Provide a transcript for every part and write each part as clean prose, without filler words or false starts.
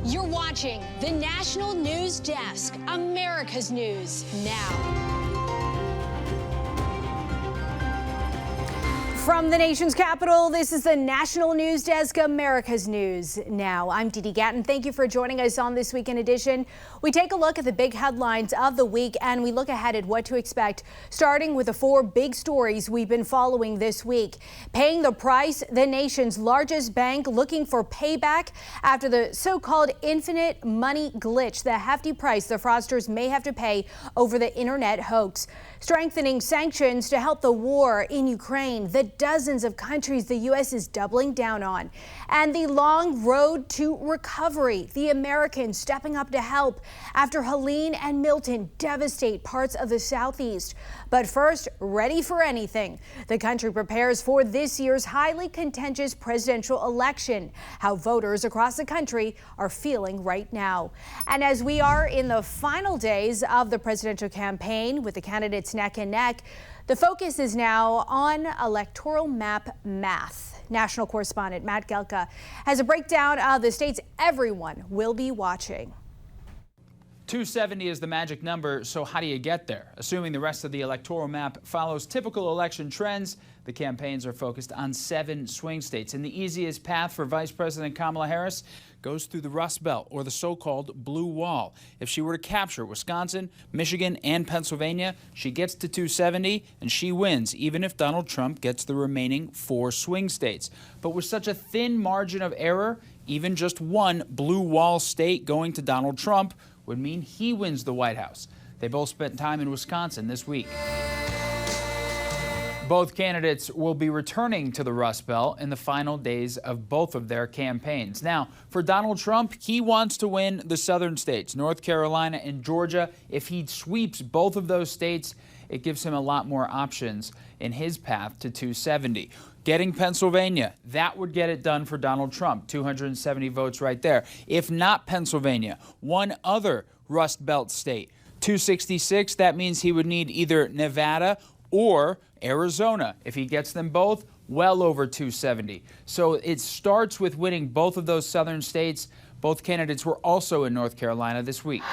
You're watching the National News Desk, America's News Now. From the nation's capital, this is the National News Desk, America's News Now. I'm Dee Dee Gatton. Thank you for joining us on this weekend edition. We take a look at the big headlines of the week and we look ahead at what to expect, starting with the four big stories we've been following this week. Paying the price, the nation's largest bank looking for payback after the so-called infinite money glitch, the hefty price the fraudsters may have to pay over the internet hoax. Strengthening sanctions to help the war in Ukraine, the dozens of countries the U.S. is doubling down on, and the long road to recovery, the Americans stepping up to help after Helene and Milton devastate parts of the Southeast. But first, ready for anything. The country prepares for this year's highly contentious presidential election, how voters across the country are feeling right now. And as we are in the final days of the presidential campaign with the candidates neck and neck, the focus is now on electoral map math. National correspondent Matt Gelka has a breakdown of the states everyone will be watching. 270 is the magic number, so how do you get there? Assuming the rest of the electoral map follows typical election trends, the campaigns are focused on 7 swing states. And the easiest path for Vice President Kamala Harris goes through the Rust Belt, or the so-called Blue Wall. If she were to capture Wisconsin, Michigan, and Pennsylvania, she gets to 270 and she wins, even if Donald Trump gets the remaining 4 swing states. But with such a thin margin of error, even just one Blue Wall state going to Donald Trump would mean he wins the White House. They both spent time in Wisconsin this week. Both candidates will be returning to the Rust Belt in the final days of both of their campaigns. Now, for Donald Trump, he wants to win the southern states, North Carolina and Georgia. If he sweeps both of those states, it gives him a lot more options in his path to 270. Getting Pennsylvania, that would get it done for Donald Trump, 270 votes right there. If not Pennsylvania, one other Rust Belt state, 266, that means he would need either Nevada or Arizona. If he gets them both, well over 270. So it starts with winning both of those southern states. Both candidates were also in North Carolina this week.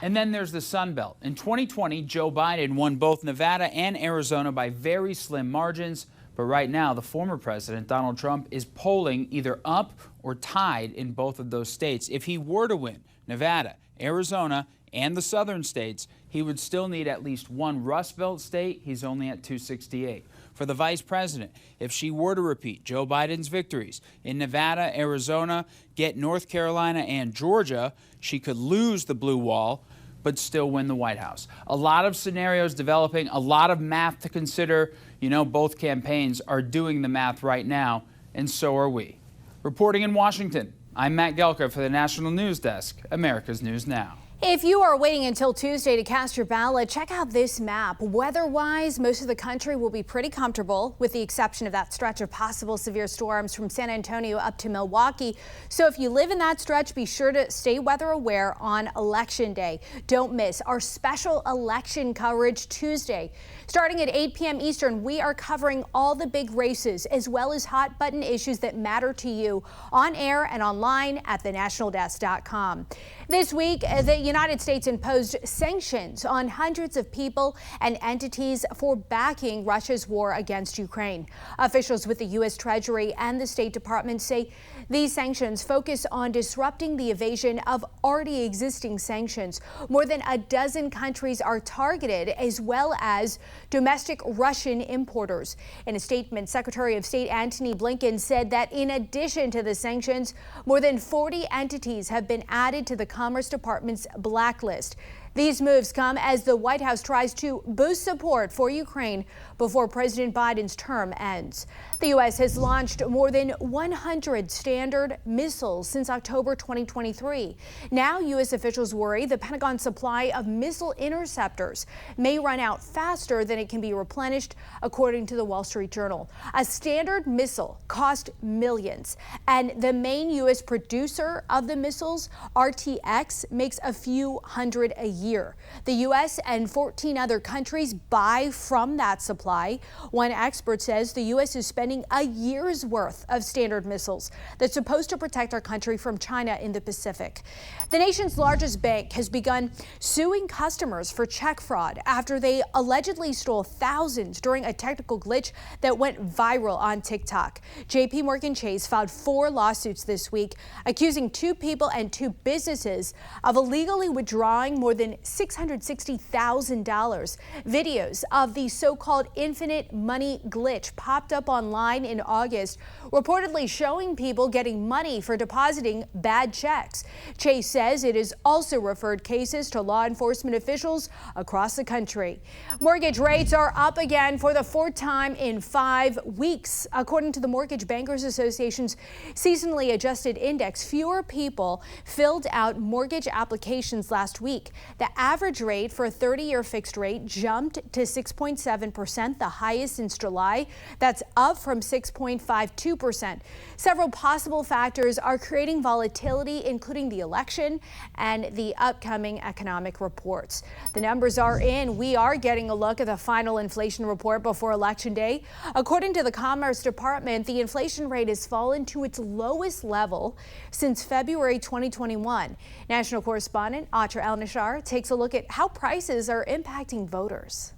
And then there's the Sun Belt. In 2020, Joe Biden won both Nevada and Arizona by very slim margins. But right now, the former president, Donald Trump, is polling either up or tied in both of those states. If he were to win Nevada, Arizona, and the southern states, he would still need at least one Rust Belt state. He's only at 268. For the vice president, if she were to repeat Joe Biden's victories in Nevada, Arizona, get North Carolina and Georgia, she could lose the Blue Wall, but still win the White House. A lot of scenarios developing, a lot of math to consider. You know, both campaigns are doing the math right now, and so are we. Reporting in Washington, I'm Matt Gelka for the National News Desk, America's News Now. If you are waiting until Tuesday to cast your ballot, check out this map. Weather-wise, most of the country will be pretty comfortable, with the exception of that stretch of possible severe storms from San Antonio up to Milwaukee. So if you live in that stretch, be sure to stay weather aware on Election Day. Don't miss our special election coverage Tuesday. Starting at 8 p.m. Eastern, we are covering all the big races as well as hot button issues that matter to you on air and online at thenationaldesk.com. This week, the United States imposed sanctions on hundreds of people and entities for backing Russia's war against Ukraine. Officials with the U.S. Treasury and the State Department say these sanctions focus on disrupting the evasion of already existing sanctions. More than a dozen countries are targeted, as well as domestic Russian importers. In a statement, Secretary of State Antony Blinken said that in addition to the sanctions, more than 40 entities have been added to the Commerce Department's blacklist. These moves come as the White House tries to boost support for Ukraine before President Biden's term ends. The U.S. has launched more than 100 Standard missiles since October 2023. Now, U.S. officials worry the Pentagon's supply of missile interceptors may run out faster than it can be replenished, according to the Wall Street Journal. A Standard missile cost millions, and the main U.S. producer of the missiles, RTX, makes a few hundred a year. year. The U.S. and 14 other countries buy from that supply. One expert says the U.S. is spending a year's worth of Standard missiles that's supposed to protect our country from China in the Pacific. The nation's largest bank has begun suing customers for check fraud after they allegedly stole thousands during a technical glitch that went viral on TikTok. JP Morgan Chase filed 4 lawsuits this week, accusing 2 people and 2 businesses of illegally withdrawing more than $660,000. Videos of the so-called infinite money glitch popped up online in August, reportedly showing people getting money for depositing bad checks. Chase says it has also referred cases to law enforcement officials across the country. Mortgage rates are up again for the 4th time in 5 weeks. According to the Mortgage Bankers Association's seasonally adjusted index, fewer people filled out mortgage applications last week. The average rate for a 30-year fixed rate jumped to 6.7%, the highest since July. That's up from 6.52%. Several possible factors are creating volatility, including the election and the upcoming economic reports. The numbers are in. We are getting a look at the final inflation report before Election Day. According to the Commerce Department, the inflation rate has fallen to its lowest level since February 2021. National correspondent Atra El-Nashar takes a look at how prices are impacting voters.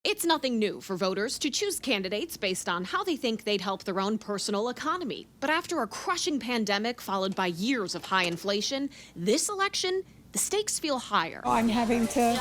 It's nothing new for voters to choose candidates based on how they think they'd help their own personal economy. But after a crushing pandemic followed by years of high inflation, this election, the stakes feel higher. I'm having to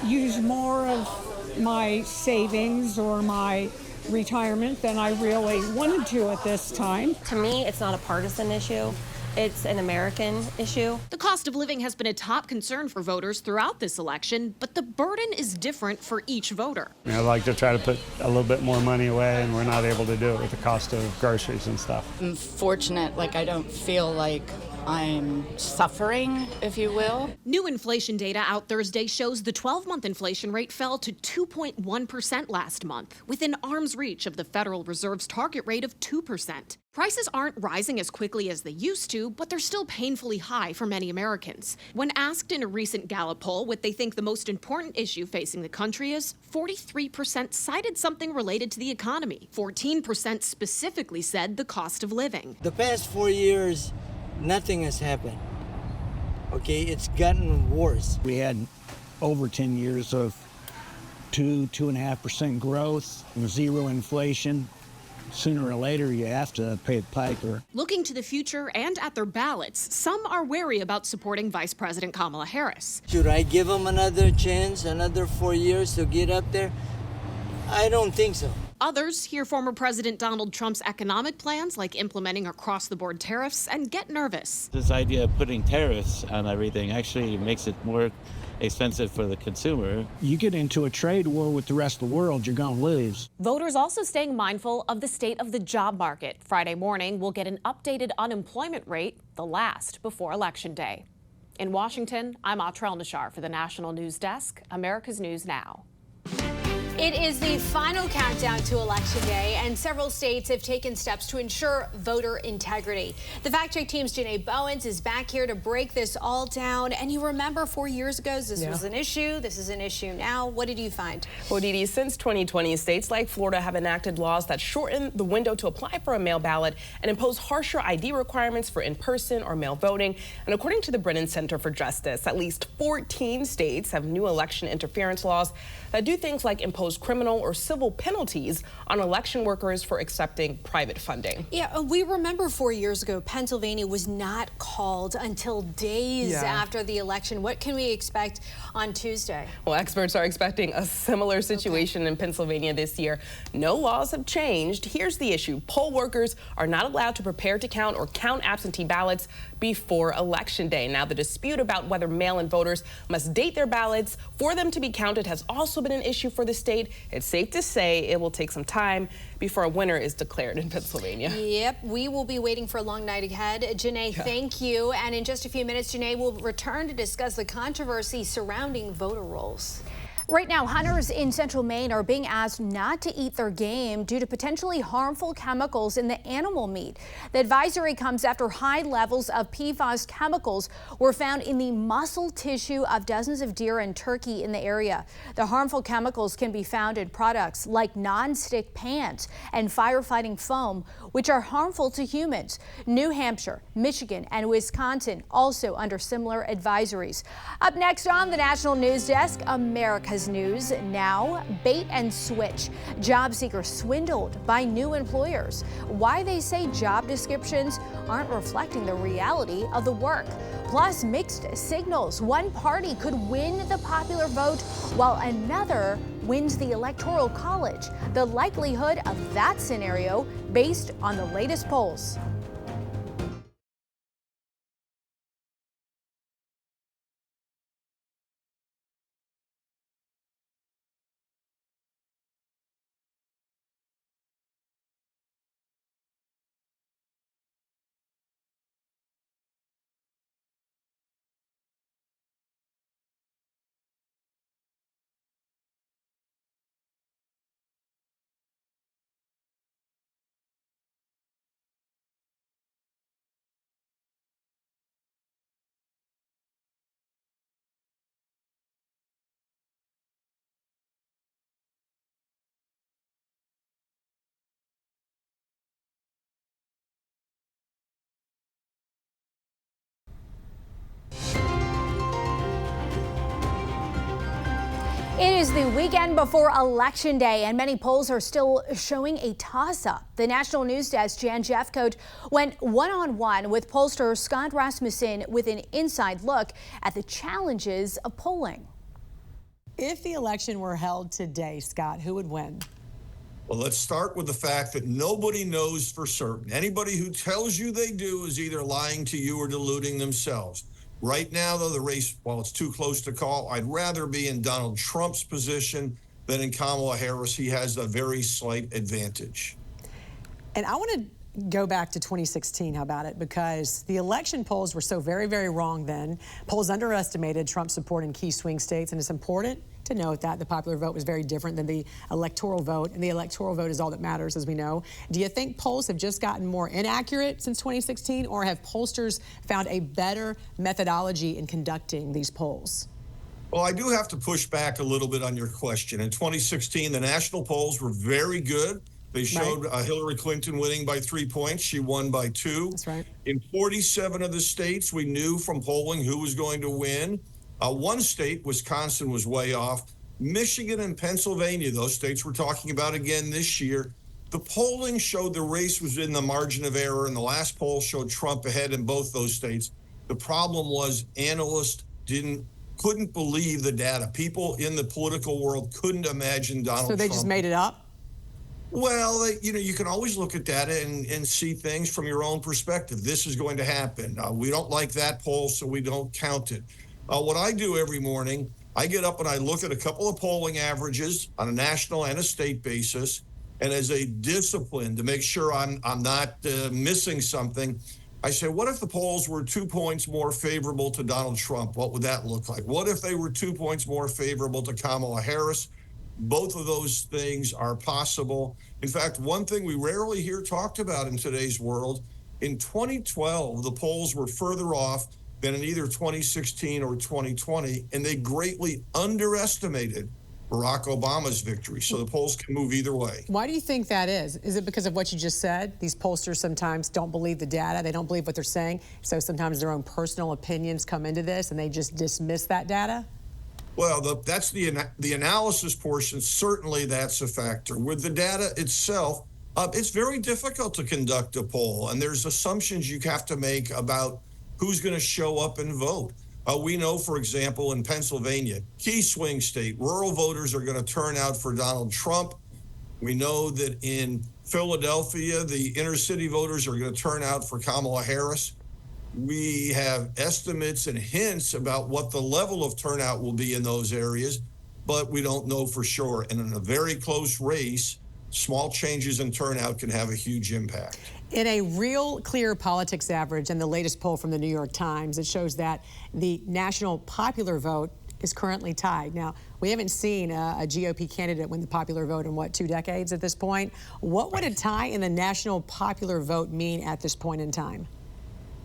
use more of my savings or my retirement than I really wanted to at this time. To me, it's not a partisan issue. It's an American issue. The cost of living has been a top concern for voters throughout this election, but the burden is different for each voter. I like to try to put a little bit more money away, and we're not able to do it with the cost of groceries and stuff. I'm fortunate, I don't feel like I'm suffering, if you will. New inflation data out Thursday shows the 12-month inflation rate fell to 2.1% last month, within arm's reach of the Federal Reserve's target rate of 2%. Prices aren't rising as quickly as they used to, but they're still painfully high for many Americans. When asked in a recent Gallup poll what they think the most important issue facing the country is, 43% cited something related to the economy. 14% specifically said the cost of living. The past 4 years, nothing has happened. Okay, it's gotten worse. We had over 10 years of 2.5% growth, 0 inflation. Sooner or later, you have to pay the piper. Looking to the future and at their ballots, some are wary about supporting Vice President Kamala Harris. Should I give them another chance, another 4 years to get up there? I don't think so. Others hear former President Donald Trump's economic plans, like implementing across-the-board tariffs, and get nervous. This idea of putting tariffs on everything actually makes it more expensive for the consumer. You get into a trade war with the rest of the world, you're going to lose. Voters also staying mindful of the state of the job market. Friday morning, we'll get an updated unemployment rate, the last before Election Day. In Washington, I'm Atra El-Nashar for the National News Desk, America's News Now. It is the final countdown to Election Day, and several states have taken steps to ensure voter integrity. The Fact Check team's Janae Bowens is back here to break this all down. And you remember 4 years ago, this was an issue. This is an issue now. What did you find? Well, Dee, since 2020, states like Florida have enacted laws that shorten the window to apply for a mail ballot and impose harsher ID requirements for in-person or mail voting. And according to the Brennan Center for Justice, at least 14 states have new election interference laws that do things like impose criminal or civil penalties on election workers for accepting private funding. Yeah, we remember 4 years ago, Pennsylvania was not called until days after the election. What can we expect on Tuesday? Well, experts are expecting a similar situation in Pennsylvania this year. No laws have changed. Here's the issue. Poll workers are not allowed to prepare to count or count absentee ballots before Election Day. Now, the dispute about whether mail-in voters must date their ballots for them to be counted has also been an issue for the state. It's safe to say it will take some time before a winner is declared in Pennsylvania. Yep, we will be waiting for a long night ahead. Janae, thank you. And in just a few minutes, Janae will return to discuss the controversy surrounding voter rolls. Right now, hunters in central Maine are being asked not to eat their game due to potentially harmful chemicals in the animal meat. The advisory comes after high levels of PFAS chemicals were found in the muscle tissue of dozens of deer and turkey in the area. The harmful chemicals can be found in products like non-stick pans and firefighting foam, which are harmful to humans. New Hampshire, Michigan, and Wisconsin also under similar advisories. Up next on the National News Desk, America's News now. Bait and switch. Job seekers swindled by new employers. Why they say job descriptions aren't reflecting the reality of the work. Plus, mixed signals. One party could win the popular vote while another wins the Electoral College. The likelihood of that scenario based on the latest polls. It is the weekend before Election Day, and many polls are still showing a toss-up. The National News Desk, Jan Jeffcoat, went one-on-one with pollster Scott Rasmussen with an inside look at the challenges of polling. If the election were held today, Scott, who would win? Well, let's start with the fact that nobody knows for certain. Anybody who tells you they do is either lying to you or deluding themselves. Right now, though, the race, while it's too close to call, I'd rather be in Donald Trump's position than in Kamala Harris. He has a very slight advantage. And I want to go back to 2016, how about it? Because the election polls were so very, very wrong then. Polls underestimated Trump's support in key swing states, and it's important to note that the popular vote was very different than the electoral vote, and the electoral vote is all that matters, as we know. Do you think polls have just gotten more inaccurate since 2016, or have pollsters found a better methodology in conducting these polls? Well, I do have to push back a little bit on your question. In 2016, the national polls were very good. They showed Hillary Clinton winning by 3 points. She won by 2. That's right. In 47 of the states, we knew from polling who was going to win. One state, Wisconsin, was way off. Michigan and Pennsylvania, those states we're talking about again this year, the polling showed the race was in the margin of error, and the last poll showed Trump ahead in both those states. The problem was analysts couldn't believe the data. People in the political world couldn't imagine Donald Trump. So they just made it up? Well, you can always look at data and see things from your own perspective. This is going to happen. We don't like that poll, so we don't count it. What I do every morning, I get up and I look at a couple of polling averages on a national and a state basis, and as a discipline to make sure I'm not missing something, I say, what if the polls were 2 points more favorable to Donald Trump? What would that look like? What if they were 2 points more favorable to Kamala Harris? Both of those things are possible. In fact, one thing we rarely hear talked about in today's world, in 2012, the polls were further off than in either 2016 or 2020, and they greatly underestimated Barack Obama's victory. So the polls can move either way. Why do you think that is? Is it because of what you just said? These pollsters sometimes don't believe the data. They don't believe what they're saying. So sometimes their own personal opinions come into this and they just dismiss that data? Well, that's the analysis portion. Certainly that's a factor. With the data itself, it's very difficult to conduct a poll, and there's assumptions you have to make about who's going to show up and vote. We know, for example, in Pennsylvania, key swing state, rural voters are going to turn out for Donald Trump. We know that in Philadelphia, the inner city voters are going to turn out for Kamala Harris. We have estimates and hints about what the level of turnout will be in those areas, but we don't know for sure. And in a very close race, small changes in turnout can have a huge impact. In a Real Clear Politics average and the latest poll from the New York Times, it shows that the national popular vote is currently tied. Now, we haven't seen a GOP candidate win the popular vote in, what, 2 decades at this point? What would a tie in the national popular vote mean at this point in time?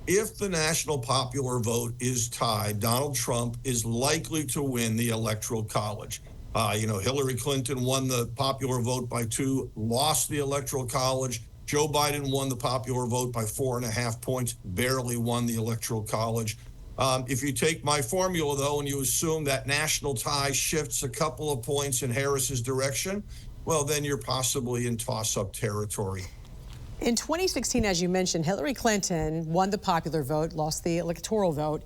If the national popular vote is tied, Donald Trump is likely to win the Electoral College. Hillary Clinton won the popular vote by 2, lost the Electoral College. Joe Biden won the popular vote by 4.5 points, barely won the Electoral College. If you take my formula, though, and you assume that national tie shifts a couple of points in Harris's direction, well, then you're possibly in toss-up territory. In 2016, as you mentioned, Hillary Clinton won the popular vote, lost the electoral vote.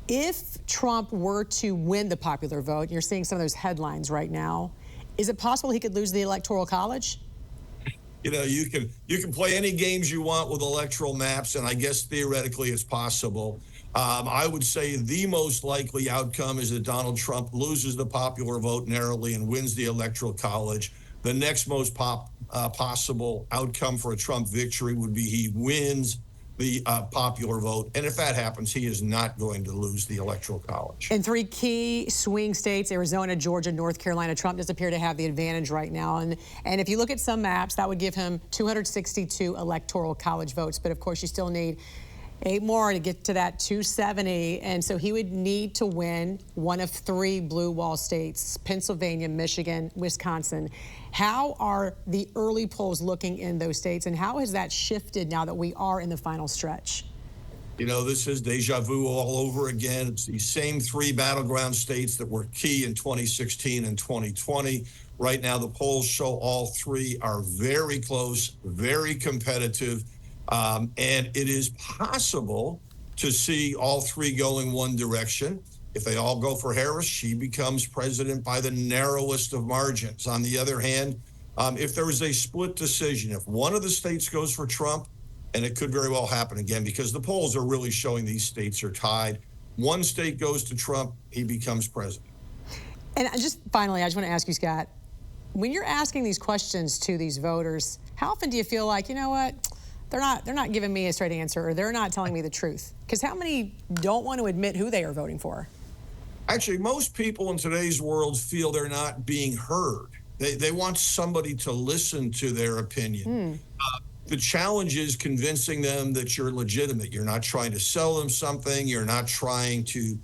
If Trump were to win the popular vote, you're seeing some of those headlines right now, is it possible he could lose the Electoral College? You can play any games you want with electoral maps, and I guess theoretically it's possible. I would say the most likely outcome is that Donald Trump loses the popular vote narrowly and wins the Electoral College. The next most possible outcome for a Trump victory would be he wins the popular vote. And if that happens, he is not going to lose the Electoral College. In 3 key swing states, Arizona, Georgia, North Carolina, Trump does appear to have the advantage right now. And if you look at some maps, that would give him 262 Electoral College votes. But of course, you still need 8 more to get to that 270. And so he would need to win one of 3 blue wall states, Pennsylvania, Michigan, Wisconsin. How are the early polls looking in those states, and how has that shifted now that we are in the final stretch? This is deja vu all over again. It's the same 3 battleground states that were key in 2016 and 2020. Right now, the polls show all 3 are very close, very competitive. And it is possible to see all 3 going one direction. If they all go for Harris, she becomes president by the narrowest of margins. On the other hand, if there is a split decision, if one of the states goes for Trump, and it could very well happen again because the polls are really showing these states are tied. One state goes to Trump, he becomes president. And just finally, I just want to ask you, Scott, when you're asking these questions to these voters, how often do you feel like, you know what, they're not giving me a straight answer, or they're not telling me the truth? Because how many don't want to admit who they are voting for? Actually, most people in today's world feel they're not being heard. They want somebody to listen to their opinion. The challenge is convincing them that you're legitimate. You're not trying to sell them something. You're not trying to,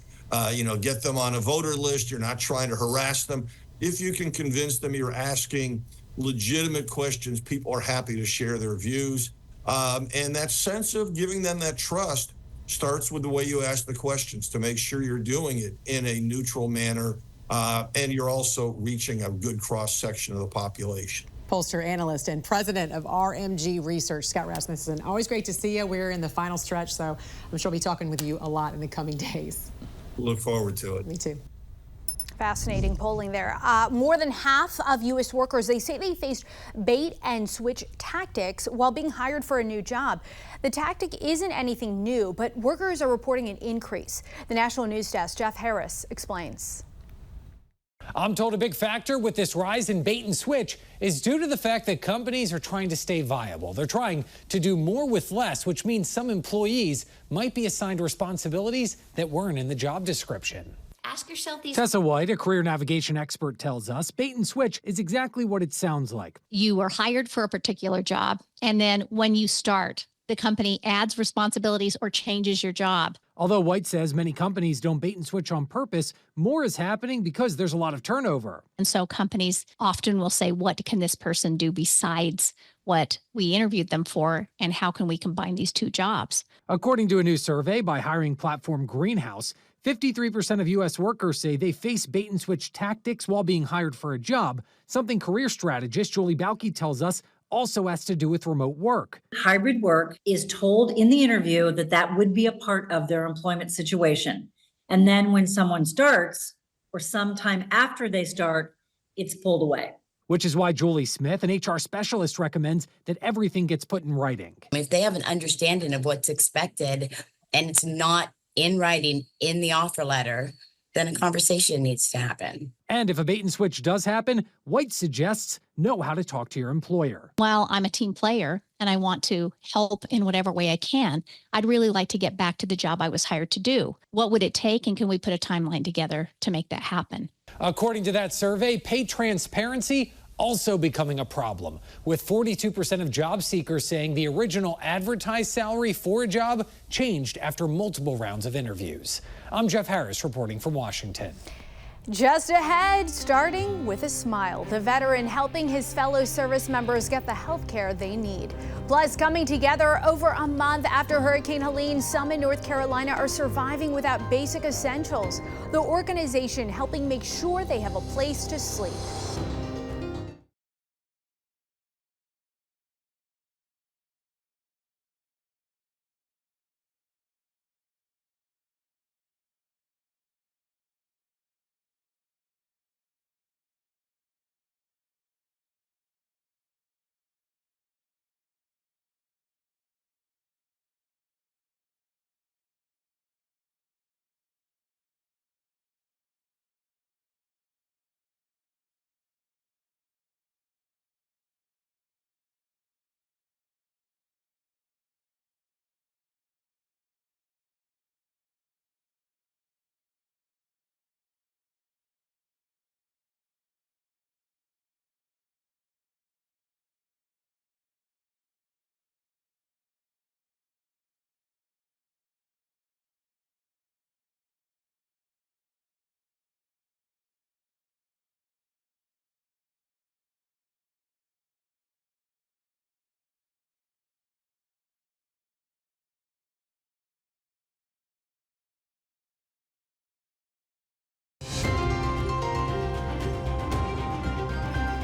get them on a voter list. You're not trying to harass them. If you can convince them you're asking legitimate questions, people are happy to share their views. And that sense of giving them that trust starts with the way you ask the questions to make sure you're doing it in a neutral manner, and you're also reaching a good cross-section of the population. Pollster, analyst, and president of RMG Research, Scott Rasmussen. Always great to see you. We're in the final stretch, so I'm sure I'll be talking with you a lot in the coming days. Look forward to it. Me too. Fascinating polling there. More than half of U.S. workers, they say they faced bait and switch tactics while being hired for a new job. The tactic isn't anything new, but workers are reporting an increase. The National News Desk, Jeff Harris, explains. I'm told a big factor with this rise in bait and switch is due to the fact that companies are trying to stay viable. They're trying to do more with less, which means some employees might be assigned responsibilities that weren't in the job description. Ask yourself these. Tessa White, a career navigation expert, tells us bait and switch is exactly what it sounds like. You are hired for a particular job, and then when you start, the company adds responsibilities or changes your job. Although White says many companies don't bait and switch on purpose, more is happening because there's a lot of turnover. And so companies often will say, what can this person do besides what we interviewed them for, and how can we combine these 2 jobs? According to a new survey by hiring platform Greenhouse, 53% of U.S. workers say they face bait and switch tactics while being hired for a job, something career strategist Julie Balke tells us also has to do with remote work. Hybrid work is told in the interview that that would be a part of their employment situation. And then when someone starts, or sometime after they start, it's pulled away. Which is why Julie Smith, an HR specialist, recommends that everything gets put in writing. If they have an understanding of what's expected and it's not in writing in the offer letter, then a conversation needs to happen. And if a bait and switch does happen, White suggests know how to talk to your employer. While I'm a team player and I want to help in whatever way I can, I'd really like to get back to the job I was hired to do. What would it take, and can we put a timeline together to make that happen? According to that survey, pay transparency also becoming a problem, with 42% of job seekers saying the original advertised salary for a job changed after multiple rounds of interviews. I'm Jeff Harris reporting from Washington. Just ahead, starting with a smile, the veteran helping his fellow service members get the health care they need. Plus, coming together over a month after Hurricane Helene, some in North Carolina are surviving without basic essentials. The organization helping make sure they have a place to sleep.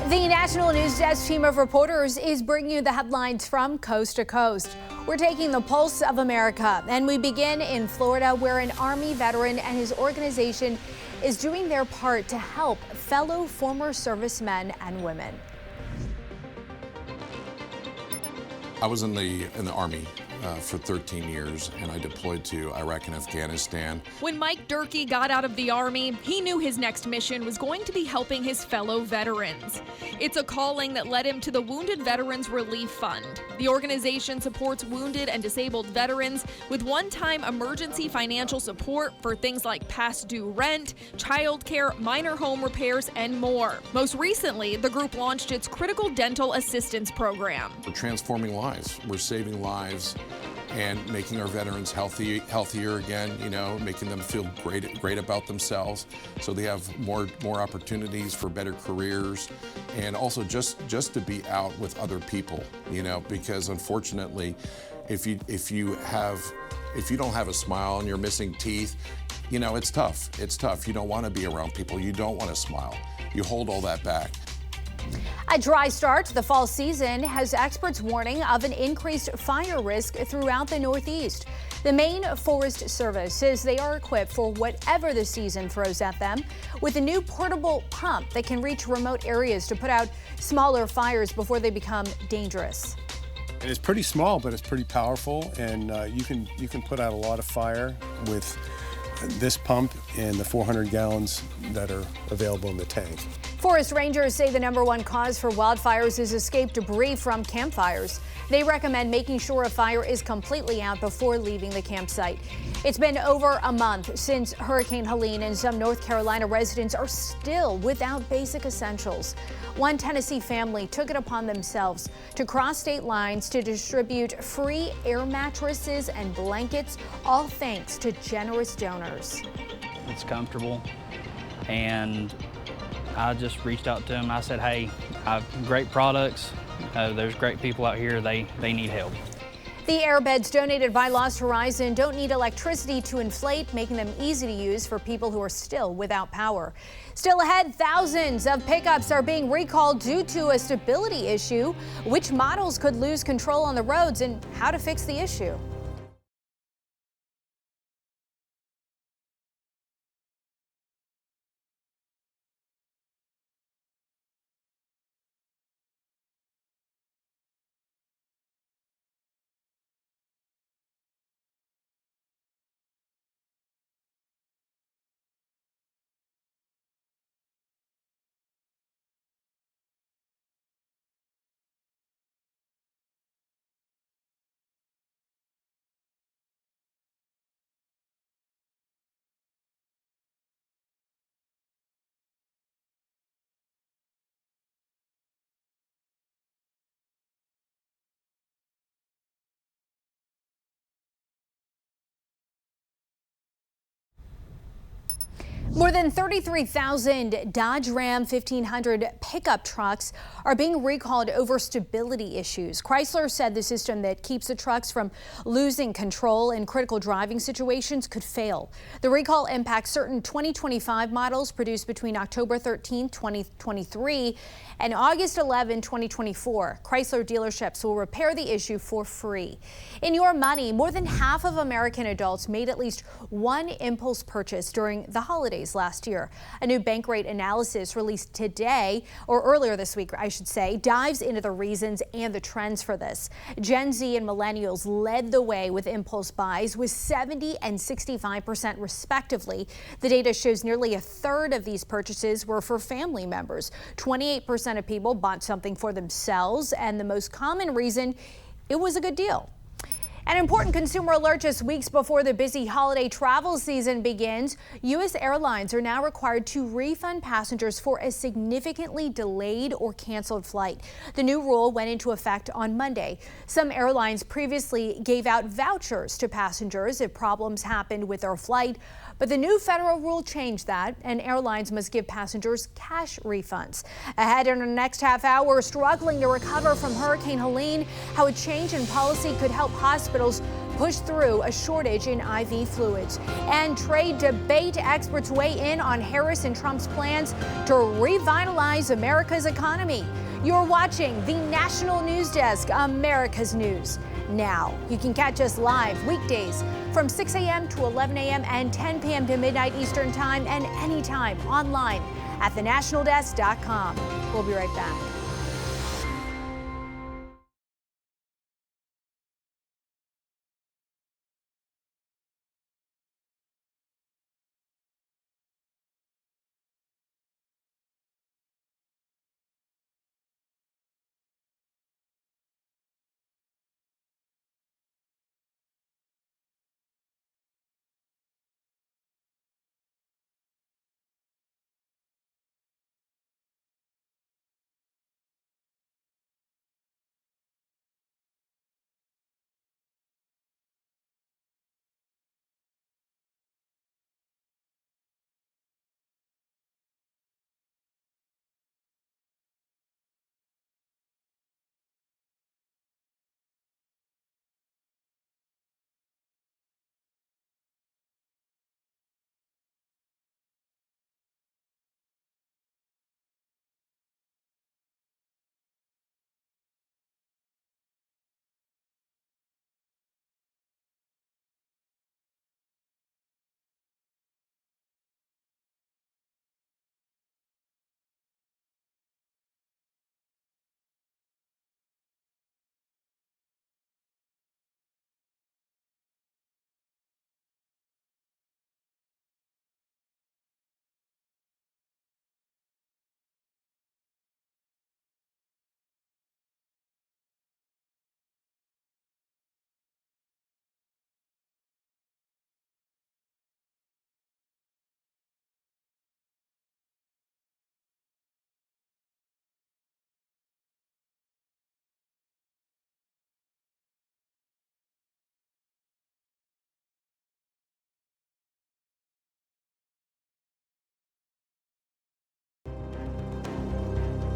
The National News Desk team of reporters is bringing you the headlines from coast to coast. We're taking the pulse of America, and we begin in Florida, where an Army veteran and his organization is doing their part to help fellow former servicemen and women. I was in the Army for 13 years, and I deployed to Iraq and Afghanistan. When Mike Durkee got out of the Army, he knew his next mission was going to be helping his fellow veterans. It's a calling that led him to the Wounded Veterans Relief Fund. The organization supports wounded and disabled veterans with one-time emergency financial support for things like past due rent, childcare, minor home repairs, and more. Most recently, the group launched its Critical Dental Assistance Program. We're transforming lives. We're saving lives and making our veterans healthier again, you know, making them feel great about themselves, so they have more opportunities for better careers, and also just to be out with other people, you know, because unfortunately, if you don't have a smile and you're missing teeth, you know, it's tough. It's tough. You don't want to be around people. You don't want to smile. You hold all that back. A dry start to the fall season has experts warning of an increased fire risk throughout the Northeast. The Maine Forest Service says they are equipped for whatever the season throws at them with a new portable pump that can reach remote areas to put out smaller fires before they become dangerous. It's pretty small, but it's pretty powerful, and you can put out a lot of fire with this pump and the 400 gallons that are available in the tank. Forest rangers say the #1 cause for wildfires is escaped debris from campfires. They recommend making sure a fire is completely out before leaving the campsite. It's been over a month since Hurricane Helene, and some North Carolina residents are still without basic essentials. One Tennessee family took it upon themselves to cross state lines to distribute free air mattresses and blankets, all thanks to generous donors. It's comfortable, and I just reached out to them. I said, hey, I have great products. There's great people out here. They need help. The airbeds donated by Lost Horizon don't need electricity to inflate, making them easy to use for people who are still without power. Still ahead, thousands of pickups are being recalled due to a stability issue. Which models could lose control on the roads, and how to fix the issue? More than 33,000 Dodge Ram 1500 pickup trucks are being recalled over stability issues. Chrysler said the system that keeps the trucks from losing control in critical driving situations could fail. The recall impacts certain 2025 models produced between October 13, 2023 and August 11, 2024. Chrysler dealerships will repair the issue for free. In your money, more than half of American adults made at least one impulse purchase during the holidays last year. A new bank rate analysis released today, or earlier this week, I should say, dives into the reasons and the trends for this. Gen Z and millennials led the way with impulse buys with 70% and 65% respectively. The data shows nearly a third of these purchases were for family members. 28% of people bought something for themselves, and the most common reason, it was a good deal. An important consumer alert just weeks before the busy holiday travel season begins. U.S. airlines are now required to refund passengers for a significantly delayed or canceled flight. The new rule went into effect on Monday. Some airlines previously gave out vouchers to passengers if problems happened with their flight, but the new federal rule changed that, and airlines must give passengers cash refunds. Ahead in our next half hour, struggling to recover from Hurricane Helene, how a change in policy could help hospitals push through a shortage in IV fluids. And trade debate, experts weigh in on Harris and Trump's plans to revitalize America's economy. You're watching the National News Desk, America's News Now. You can catch us live weekdays from 6 a.m. to 11 a.m. and 10 p.m. to midnight Eastern Time, and anytime online at thenationaldesk.com. We'll be right back.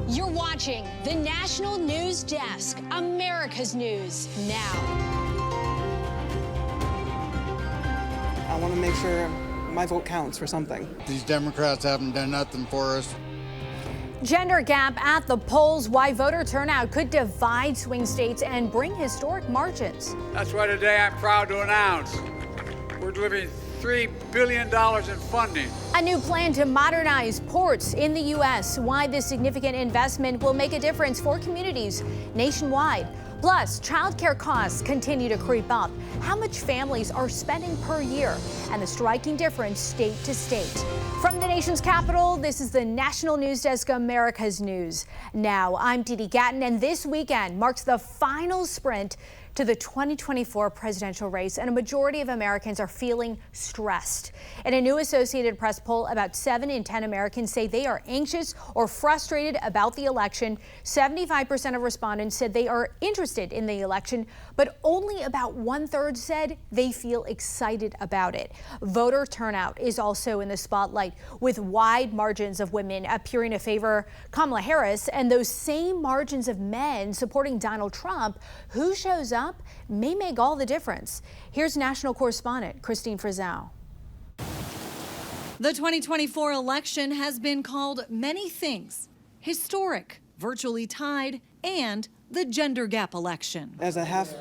You're watching the National News Desk, America's News Now. I want to make sure my vote counts for something. These Democrats haven't done nothing for us. Gender gap at the polls, why voter turnout could divide swing states and bring historic margins. That's why today I'm proud to announce we're delivering $3 billion in funding. A new plan to modernize ports in the U.S. Why this significant investment will make a difference for communities nationwide. Plus, childcare costs continue to creep up. How much families are spending per year, and the striking difference state to state. From the nation's capital, this is the National News Desk, America's News Now. I'm Dee Dee Gatton, and this weekend marks the final sprint to the 2024 presidential race, and a majority of Americans are feeling stressed. In a new Associated Press poll, about 7 in 10 Americans say they are anxious or frustrated about the election. 75% of respondents said they are interested interested in the election, but only about 1/3 said they feel excited about it. Voter turnout is also in the spotlight, with wide margins of women appearing to favor Kamala Harris and those same margins of men supporting Donald Trump. Who shows up may make all the difference. Here's national correspondent Christine Frizzell. The 2024 election has been called many things: historic, virtually tied, and the gender gap election. As a half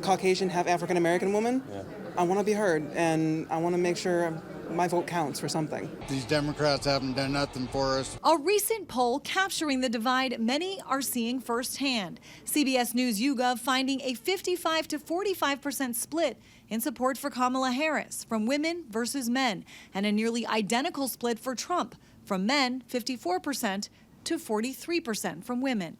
Caucasian, half African American woman, I want to be heard, and I want to make sure my vote counts for something. These Democrats haven't done nothing for us. A recent poll capturing the divide many are seeing firsthand. CBS News YouGov finding a 55 to 45% split in support for Kamala Harris from women versus men, and a nearly identical split for Trump from men, 54% to 43% from women.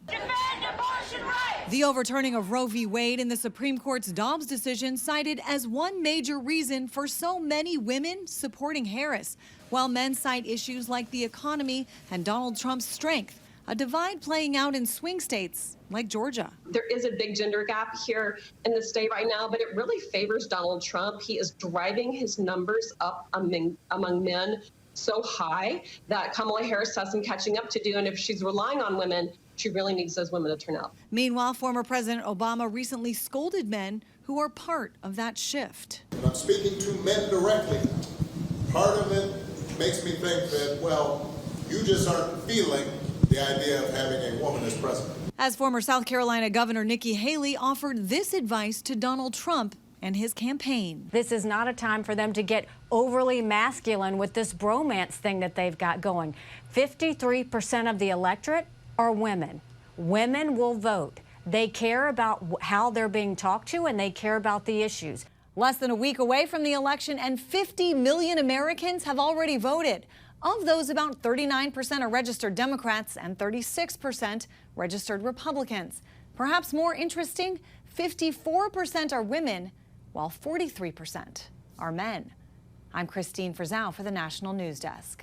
The overturning of Roe v. Wade in the Supreme Court's Dobbs decision cited as one major reason for so many women supporting Harris, while men cite issues like the economy and Donald Trump's strength, a divide playing out in swing states like Georgia. There is a big gender gap here in the state right now, but it really favors Donald Trump. He is driving his numbers up among men so high that Kamala Harris has some catching up to do, and if she's relying on women, she really needs those women to turn out. Meanwhile, former President Obama recently scolded men who are part of that shift. I'm speaking to men directly. Part of it makes me think that, well, you just aren't feeling the idea of having a woman as president. As former South Carolina Governor Nikki Haley offered this advice to Donald Trump and his campaign. This is not a time for them to get overly masculine with this bromance thing that they've got going. 53% of the electorate are women. Women will vote. They care about how they're being talked to, and they care about the issues. Less than a week away from the election, and 50 million Americans have already voted. Of those, about 39% are registered Democrats and 36% registered Republicans. Perhaps more interesting, 54% are women, while 43% are men. I'm Christine Frizzell for the National News Desk.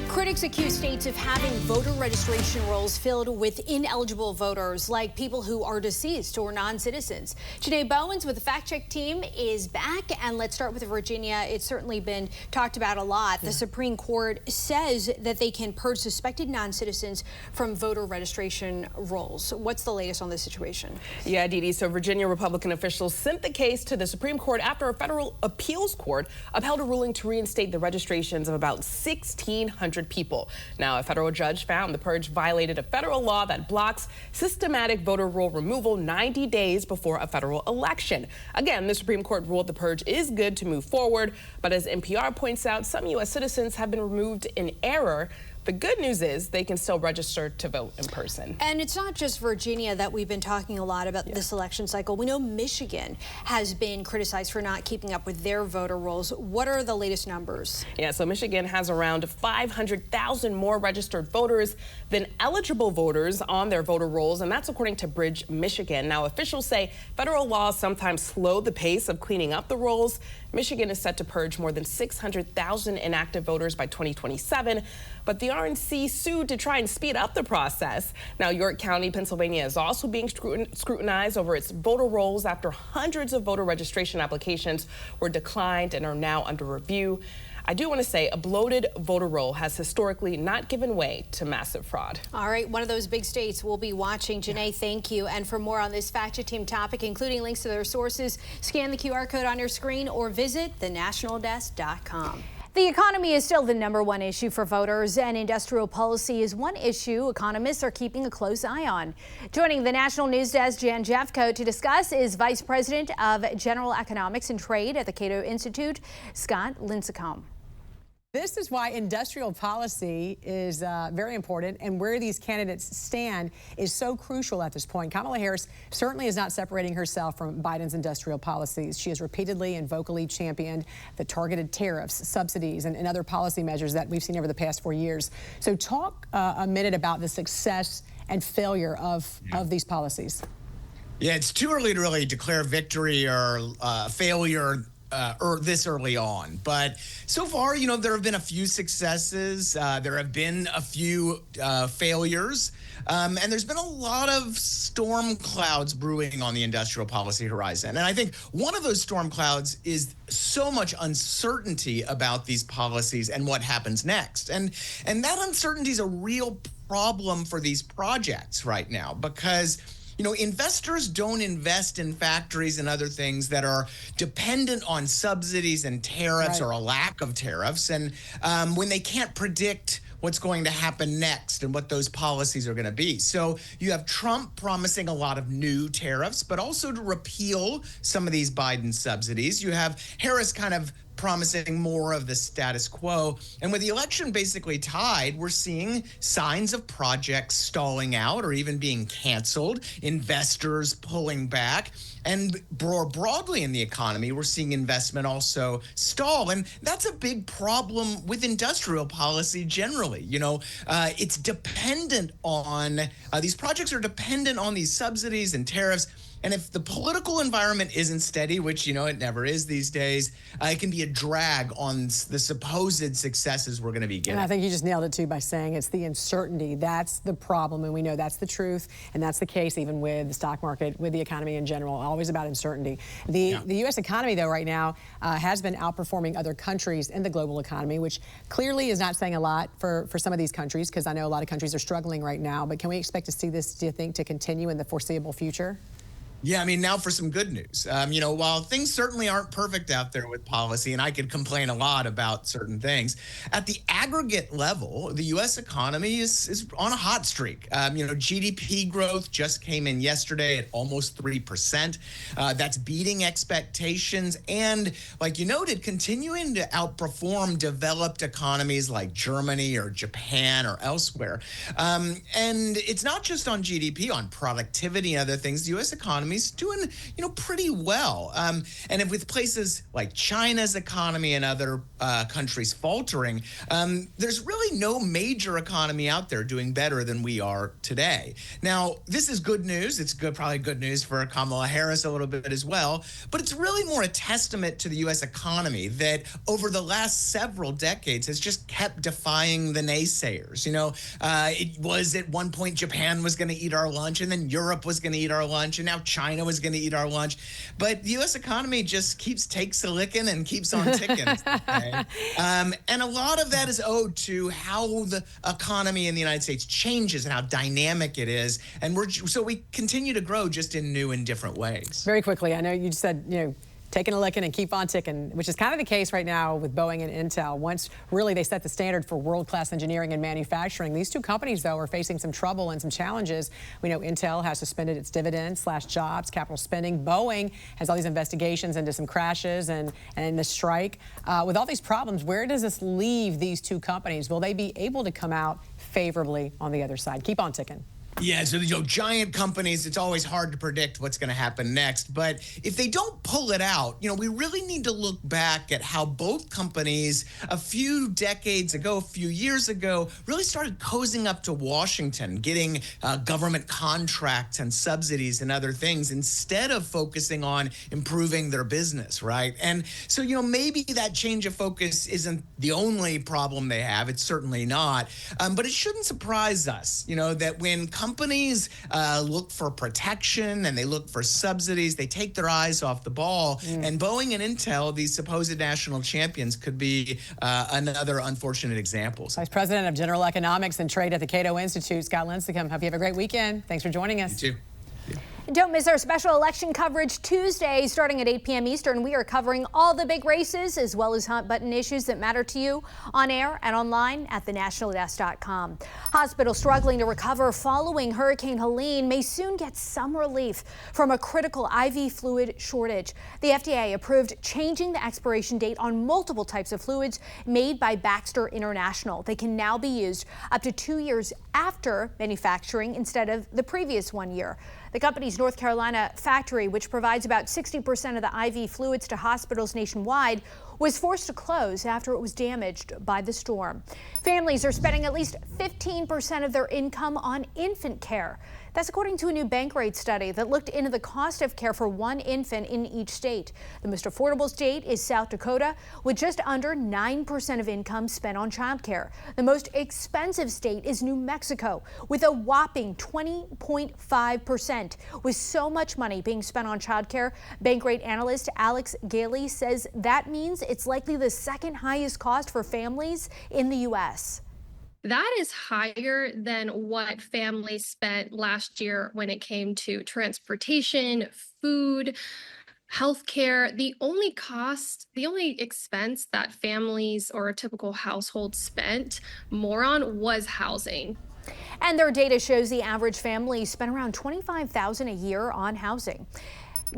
Critics accuse states of having voter registration rolls filled with ineligible voters, like people who are deceased or non-citizens. Janae Bowens with the Fact Check team is back, and let's start with Virginia. It's certainly been talked about a lot. The Supreme Court says that they can purge suspected non-citizens from voter registration rolls. What's the latest on this situation? Yeah, Dee Dee, so Virginia Republican officials sent the case to the Supreme Court after a federal appeals court upheld a ruling to reinstate the registrations of about 1,600 people. Now, a federal judge found the purge violated a federal law that blocks systematic voter roll removal 90 days before a federal election. Again, the Supreme Court ruled the purge is good to move forward, but as NPR points out, some U.S. citizens have been removed in error. The good news is they can still register to vote in person. And it's not just Virginia that we've been talking a lot about this election cycle. We know Michigan has been criticized for not keeping up with their voter rolls. What are the latest numbers? Yeah, so Michigan has around 500,000 more registered voters than eligible voters on their voter rolls, and that's according to Bridge, Michigan. Now, officials say federal laws sometimes slow the pace of cleaning up the rolls. Michigan is set to purge more than 600,000 inactive voters by 2027, but the RNC sued to try and speed up the process. Now, York County, Pennsylvania is also being scrutinized over its voter rolls after hundreds of voter registration applications were declined and are now under review. I do want to say a bloated voter roll has historically not given way to massive fraud. All right, one of those big states we'll be watching. Janae, thank you. And for more on this Fact Check Team topic, including links to their sources, scan the QR code on your screen or visit thenationaldesk.com. The economy is still the #1 issue for voters, and industrial policy is one issue economists are keeping a close eye on. Joining the National News Desk, Jan Jeffcoat, to discuss is Vice President of General Economics and Trade at the Cato Institute, Scott Lincecum. This is why industrial policy is very important, and where these candidates stand is so crucial at this point. Kamala Harris certainly is not separating herself from Biden's industrial policies. She has repeatedly and vocally championed the targeted tariffs, subsidies, and other policy measures that we've seen over the past 4 years. So talk a minute about the success and failure of these policies. Yeah, it's too early to really declare victory or failure this early on. But so far, you know, there have been a few successes. There have been a few failures. And there's been a lot of storm clouds brewing on the industrial policy horizon. And I think one of those storm clouds is so much uncertainty about these policies and what happens next. And that uncertainty is a real problem for these projects right now because, you know, investors don't invest in factories and other things that are dependent on subsidies and tariffs or a lack of tariffs. And when they can't predict what's going to happen next and what those policies are going to be. So you have Trump promising a lot of new tariffs, but also to repeal some of these Biden subsidies. You have Harris kind of promising more of the status quo. And with the election basically tied, we're seeing signs of projects stalling out or even being canceled, investors pulling back. And more broadly in the economy, we're seeing investment also stall. And that's a big problem with industrial policy generally. You know, it's dependent on, these projects are dependent on these subsidies and tariffs. And if the political environment isn't steady, which, you know, it never is these days, it can be a drag on the supposed successes we're going to be getting. And I think you just nailed it, too, by saying it's the uncertainty. That's the problem, and we know that's the truth, and that's the case even with the stock market, with the economy in general, always about uncertainty. The U.S. economy, though, right now has been outperforming other countries in the global economy, which clearly is not saying a lot for some of these countries, because I know a lot of countries are struggling right now. But can we expect to see this, do you think, to continue in the foreseeable future? Yeah, I mean, now for some good news. You know, while things certainly aren't perfect out there with policy, and I could complain a lot about certain things, at the aggregate level, the U.S. economy is on a hot streak. You know, GDP growth just came in yesterday at almost 3%. That's beating expectations and, like you noted, continuing to outperform developed economies like Germany or Japan or elsewhere. And it's not just on GDP, on productivity and other things. The U.S. economy is doing, you know, pretty well. And if with places like China's economy and other countries faltering, there's really no major economy out there doing better than we are today. Now, this is good news. It's probably good news for Kamala Harris a little bit as well. But it's really more a testament to the U.S. economy that over the last several decades has just kept defying the naysayers. You know, it was at one point Japan was going to eat our lunch, and then Europe was going to eat our lunch, and now China was going to eat our lunch. But the U.S. economy just takes a licking and keeps on ticking. And a lot of that is owed to how the economy in the United States changes and how dynamic it is. And so we continue to grow just in new and different ways. Very quickly, I know you said, you know, taking a licking and keep on ticking, which is kind of the case right now with Boeing and Intel. Once really they set the standard for world-class engineering and manufacturing, these two companies, though, are facing some trouble and some challenges. We know Intel has suspended its dividends, /jobs, capital spending. Boeing has all these investigations into some crashes and the strike. With all these problems, where does this leave these two companies? Will they be able to come out favorably on the other side? Keep on ticking. Yeah, so, you know, giant companies, it's always hard to predict what's going to happen next. But if they don't pull it out, you know, we really need to look back at how both companies a few decades ago, a few years ago, really started cozying up to Washington, getting government contracts and subsidies and other things instead of focusing on improving their business, right? And so, you know, maybe that change of focus isn't the only problem they have. It's certainly not. But it shouldn't surprise us, you know, that when companies look for protection and they look for subsidies, they take their eyes off the ball. And Boeing and Intel, these supposed national champions, could be another unfortunate example. Vice President of General Economics and Trade at the Cato Institute, Scott Lincicome. Hope you have a great weekend. Thanks for joining us. You too. Don't miss our special election coverage Tuesday starting at 8 p.m. Eastern. We are covering all the big races as well as hot button issues that matter to you on air and online at thenationaldesk.com. Hospitals struggling to recover following Hurricane Helene may soon get some relief from a critical IV fluid shortage. The FDA approved changing the expiration date on multiple types of fluids made by Baxter International. They can now be used up to 2 years after manufacturing instead of the previous 1 year. The company's North Carolina factory, which provides about 60% of the IV fluids to hospitals nationwide, was forced to close after it was damaged by the storm. Families are spending at least 15% of their income on infant care. That's according to a new Bankrate study that looked into the cost of care for one infant in each state. The most affordable state is South Dakota, with just under 9% of income spent on childcare. The most expensive state is New Mexico, with a whopping 20.5%. With so much money being spent on childcare, Bankrate analyst Alex Gailey says that means it's likely the second highest cost for families in the U.S. That is higher than what families spent last year when it came to transportation, food, healthcare. The only expense that families or a typical household spent more on was housing. And their data shows the average family spent around $25,000 a year on housing.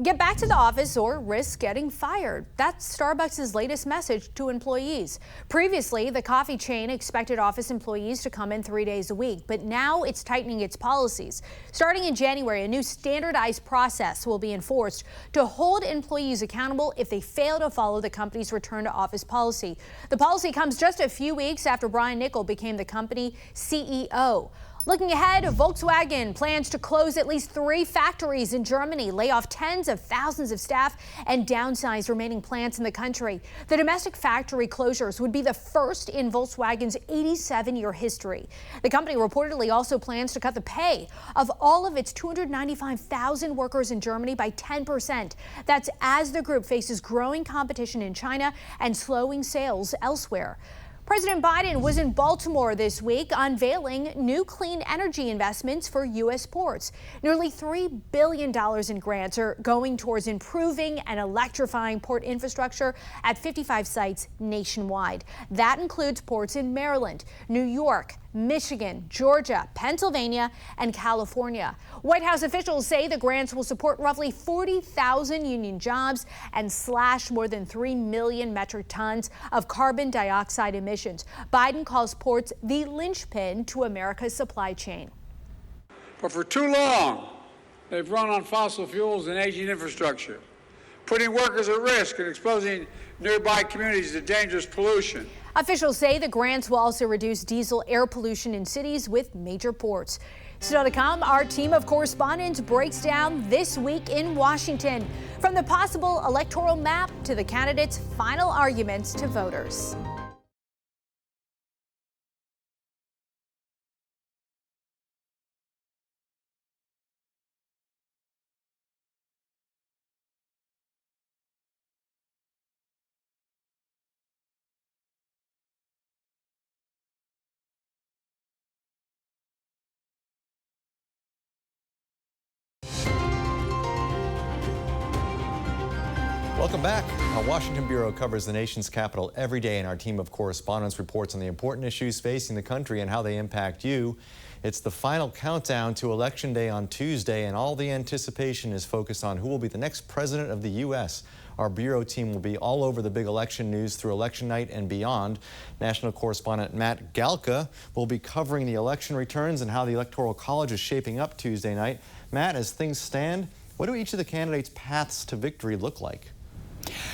Get back to the office or risk getting fired. That's Starbucks' latest message to employees. Previously, the coffee chain expected office employees to come in 3 days a week, but now it's tightening its policies. Starting in January, a new standardized process will be enforced to hold employees accountable if they fail to follow the company's return to office policy. The policy comes just a few weeks after Brian Nickel became the company CEO. Looking ahead, Volkswagen plans to close at least 3 factories in Germany, lay off tens of thousands of staff, and downsize remaining plants in the country. The domestic factory closures would be the first in Volkswagen's 87-year history. The company reportedly also plans to cut the pay of all of its 295,000 workers in Germany by 10%. That's as the group faces growing competition in China and slowing sales elsewhere. President Biden was in Baltimore this week unveiling new clean energy investments for U.S. ports. Nearly $3 billion in grants are going towards improving and electrifying port infrastructure at 55 sites nationwide. That includes ports in Maryland, New York, Michigan, Georgia, Pennsylvania, and California. White House officials say the grants will support roughly 40,000 union jobs and slash more than 3 million metric tons of carbon dioxide emissions. Biden calls ports the linchpin to America's supply chain. But for too long, they've run on fossil fuels and aging infrastructure, putting workers at risk and exposing nearby communities to dangerous pollution. Officials say the grants will also reduce diesel air pollution in cities with major ports. Still to come, our team of correspondents breaks down this week in Washington, from the possible electoral map to the candidates' final arguments to voters. Welcome back. Our Washington Bureau covers the nation's capital every day, and our team of correspondents reports on the important issues facing the country and how they impact you. It's the final countdown to Election Day on Tuesday, and all the anticipation is focused on who will be the next president of the U.S. Our Bureau team will be all over the big election news through election night and beyond. National correspondent Matt Galka will be covering the election returns and how the Electoral College is shaping up Tuesday night. Matt, as things stand, what do each of the candidates' paths to victory look like?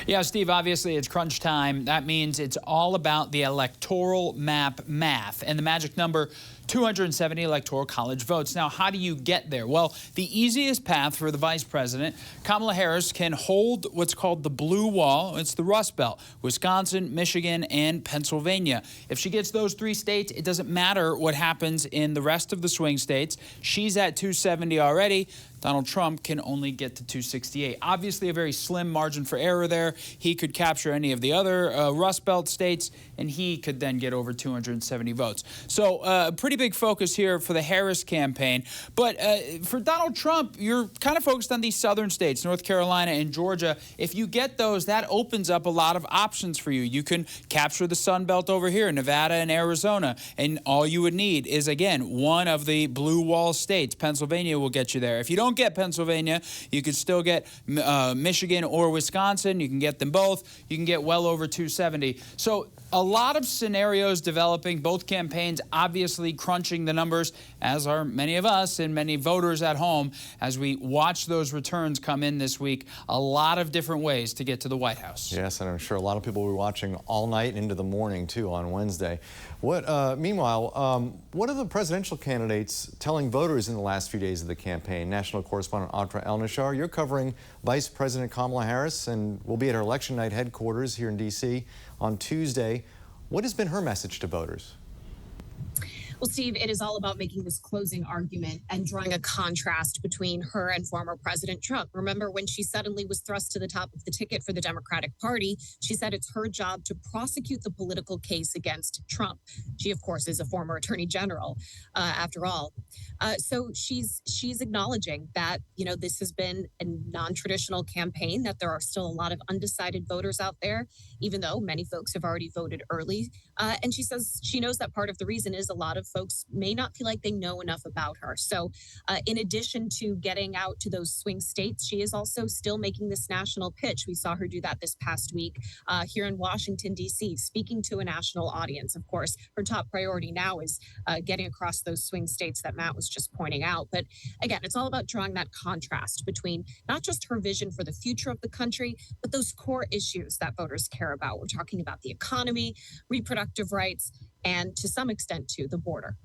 Yeah, Steve, obviously it's crunch time. That means it's all about the electoral map math and the magic number 270 Electoral College votes. Now, how do you get there? Well, the easiest path for the vice president, Kamala Harris, can hold what's called the blue wall. It's the Rust Belt, Wisconsin, Michigan, and Pennsylvania. If she gets those 3 states, it doesn't matter what happens in the rest of the swing states. She's at 270 already. Donald Trump can only get to 268. Obviously, a very slim margin for error there. He could capture any of the other Rust Belt states, and he could then get over 270 votes. So pretty big focus here for the Harris campaign. But for Donald Trump, you're kind of focused on these southern states, North Carolina and Georgia. If you get those, that opens up a lot of options for you. You can capture the Sun Belt over here, Nevada and Arizona, and all you would need is, again, one of the blue wall states. Pennsylvania will get you there. If you don't get Pennsylvania, you could still get Michigan or Wisconsin. You can get them both. You can get well over 270. So a lot of scenarios developing. Both campaigns obviously crunching the numbers, as are many of us and many voters at home, as we watch those returns come in this week. A lot of different ways to get to the White House. Yes, and I'm sure a lot of people will be watching all night into the morning, too, on Wednesday. Meanwhile, what are the presidential candidates telling voters in the last few days of the campaign? National correspondent Atra El-Nashar, you're covering Vice President Kamala Harris and will be at her election night headquarters here in D.C. on Tuesday. What has been her message to voters? Well, Steve, it is all about making this closing argument and drawing a contrast between her and former President Trump. Remember, when she suddenly was thrust to the top of the ticket for the Democratic Party, she said it's her job to prosecute the political case against Trump. She, of course, is a former attorney general, after all. So she's acknowledging that, you know, this has been a non-traditional campaign, that there are still a lot of undecided voters out there, even though many folks have already voted early. And she says she knows that part of the reason is a lot of folks may not feel like they know enough about her. So in addition to getting out to those swing states, she is also still making this national pitch. We saw her do that this past week here in Washington, D.C., speaking to a national audience. Of course, her top priority now is getting across those swing states that Matt was just pointing out. But again, it's all about drawing that contrast between not just her vision for the future of the country, but those core issues that voters care about. We're talking about the economy, reproductive rights, and to some extent, too, the border.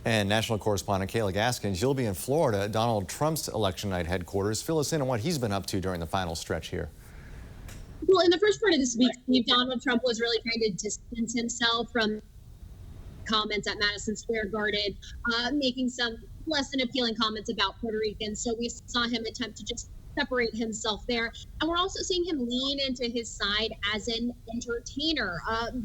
And national correspondent Kayla Gaskins, you'll be in Florida at Donald Trump's election night headquarters. Fill us in on what he's been up to during the final stretch here. Well, in the first part of this week, Steve, Donald Trump was really trying to distance himself from comments at Madison Square Garden, making some less than appealing comments about Puerto Ricans. So we saw him attempt to just separate himself there. And we're also seeing him lean into his side as an entertainer.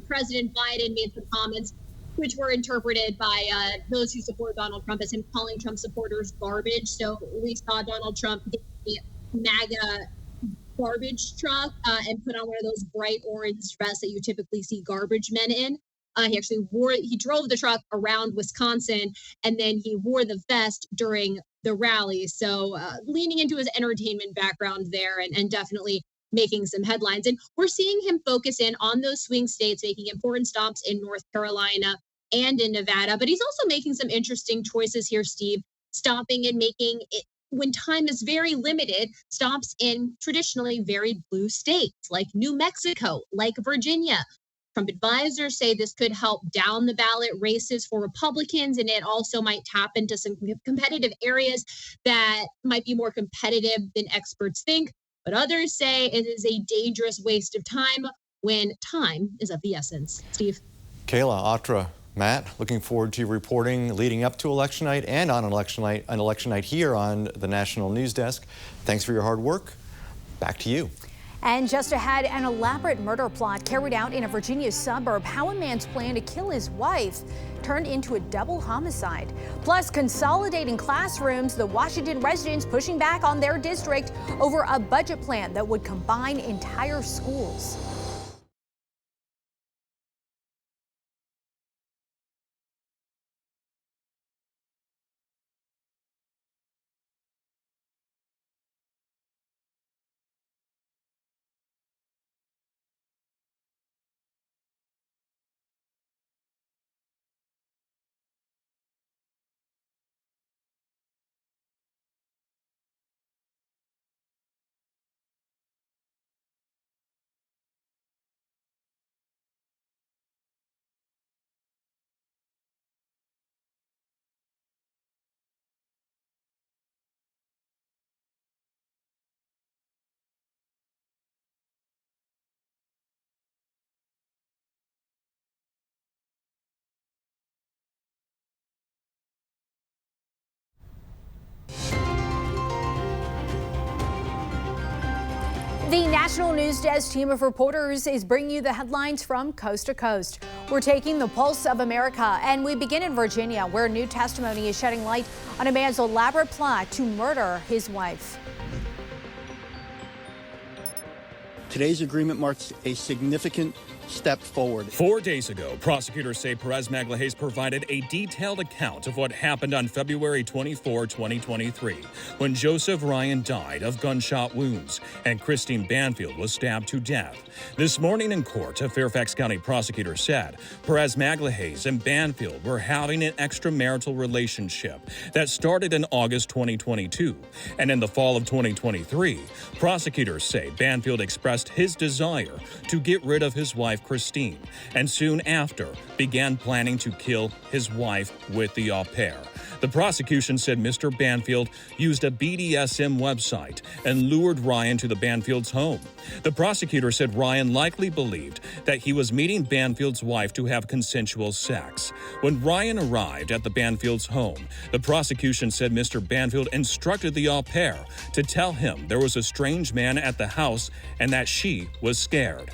President Biden made some comments which were interpreted by those who support Donald Trump as him calling Trump supporters garbage. So we saw Donald Trump get the MAGA garbage truck and put on one of those bright orange vests that you typically see garbage men in. He drove the truck around Wisconsin, and then he wore the vest during the rally. So leaning into his entertainment background there and definitely making some headlines. And we're seeing him focus in on those swing states, making important stops in North Carolina and in Nevada. But he's also making some interesting choices here, Steve, stopping and making it, when time is very limited, stops in traditionally very blue states like New Mexico, like Virginia. Trump advisors say this could help down the ballot races for Republicans, and it also might tap into some competitive areas that might be more competitive than experts think. But others say it is a dangerous waste of time when time is of the essence. Steve. Kayla, Atra, Matt, looking forward to your reporting leading up to election night and on election night here on the National News Desk. Thanks for your hard work. Back to you. And just ahead, an elaborate murder plot carried out in a Virginia suburb. How a man's plan to kill his wife turned into a double homicide. Plus, consolidating classrooms, the Washington residents pushing back on their district over a budget plan that would combine entire schools. The National News Desk team of reporters is bringing you the headlines from coast to coast. We're taking the pulse of America, and we begin in Virginia, where new testimony is shedding light on a man's elaborate plot to murder his wife. Today's agreement marks a significant stepped forward. 4 days ago, prosecutors say Perez Magalhaes provided a detailed account of what happened on February 24, 2023, when Joseph Ryan died of gunshot wounds and Christine Banfield was stabbed to death. This morning in court, a Fairfax County prosecutor said Perez Magalhaes and Banfield were having an extramarital relationship that started in August 2022. And in the fall of 2023, prosecutors say Banfield expressed his desire to get rid of his wife, Christine, and soon after began planning to kill his wife with the au pair. The prosecution said Mr. Banfield used a BDSM website and lured Ryan to the Banfield's home. The prosecutor said Ryan likely believed that he was meeting Banfield's wife to have consensual sex. When Ryan arrived at the Banfield's home, the prosecution said Mr. Banfield instructed the au pair to tell him there was a strange man at the house and that she was scared.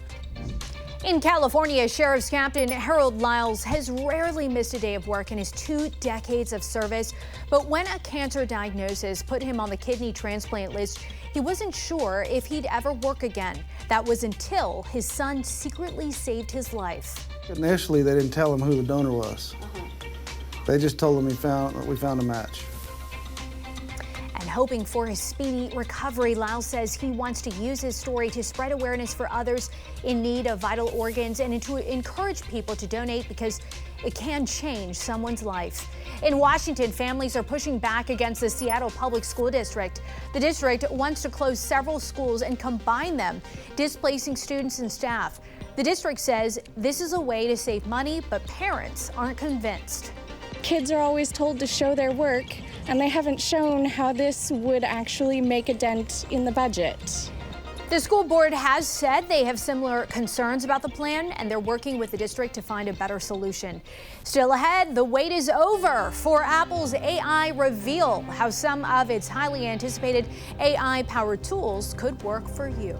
In California, Sheriff's Captain Harold Lyles has rarely missed a day of work in his 2 decades of service. But when a cancer diagnosis put him on the kidney transplant list, he wasn't sure if he'd ever work again. That was until his son secretly saved his life. Initially, they didn't tell him who the donor was. They just told him we found a match. And hoping for his speedy recovery, Lyles says he wants to use his story to spread awareness for others in need of vital organs and to encourage people to donate because it can change someone's life. In Washington, families are pushing back against the Seattle Public School District. The district wants to close several schools and combine them, displacing students and staff. The district says this is a way to save money, but parents aren't convinced. Kids are always told to show their work, and they haven't shown how this would actually make a dent in the budget. The school board has said they have similar concerns about the plan, and they're working with the district to find a better solution. Still ahead, the wait is over for Apple's AI reveal, how some of its highly anticipated AI-powered tools could work for you.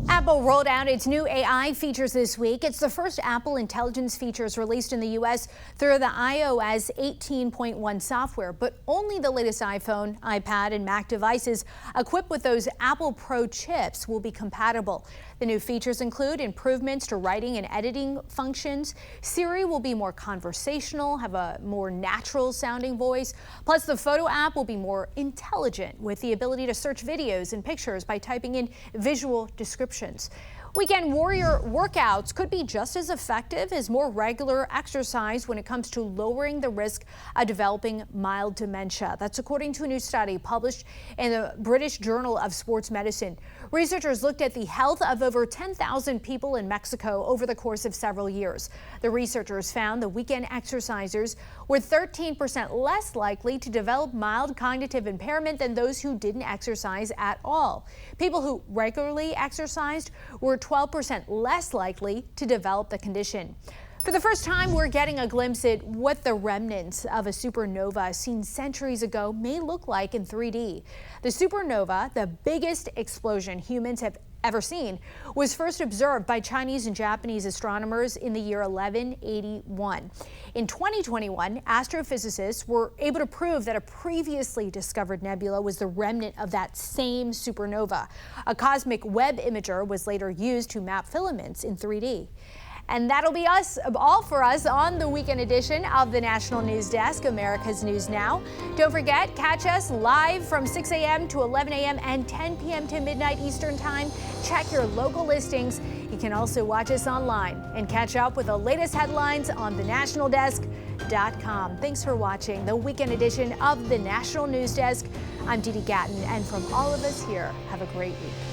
Apple rolled out its new AI features this week. It's the first Apple Intelligence features released in the U.S. through the iOS 18.1 software, but only the latest iPhone, iPad, and Mac devices equipped with those Apple Pro chips will be compatible. The new features include improvements to writing and editing functions. Siri will be more conversational, have a more natural sounding voice. Plus, the photo app will be more intelligent with the ability to search videos and pictures by typing in visual descriptions. Weekend warrior workouts could be just as effective as more regular exercise when it comes to lowering the risk of developing mild dementia. That's according to a new study published in the British Journal of Sports Medicine. Researchers looked at the health of over 10,000 people in Mexico over the course of several years. The researchers found the weekend exercisers were 13% less likely to develop mild cognitive impairment than those who didn't exercise at all. People who regularly exercised were 12% less likely to develop the condition. For the first time, we're getting a glimpse at what the remnants of a supernova seen centuries ago may look like in 3D. The supernova, the biggest explosion humans have ever seen, was first observed by Chinese and Japanese astronomers in the year 1181. In 2021, astrophysicists were able to prove that a previously discovered nebula was the remnant of that same supernova. A cosmic web imager was later used to map filaments in 3D. And that'll be all for us on the weekend edition of the National News Desk, America's News Now. Don't forget, catch us live from 6 a.m. to 11 a.m. and 10 p.m. to midnight Eastern Time. Check your local listings. You can also watch us online and catch up with the latest headlines on thenationaldesk.com. Thanks for watching the weekend edition of the National News Desk. I'm Dee Dee Gatton, and from all of us here, have a great week.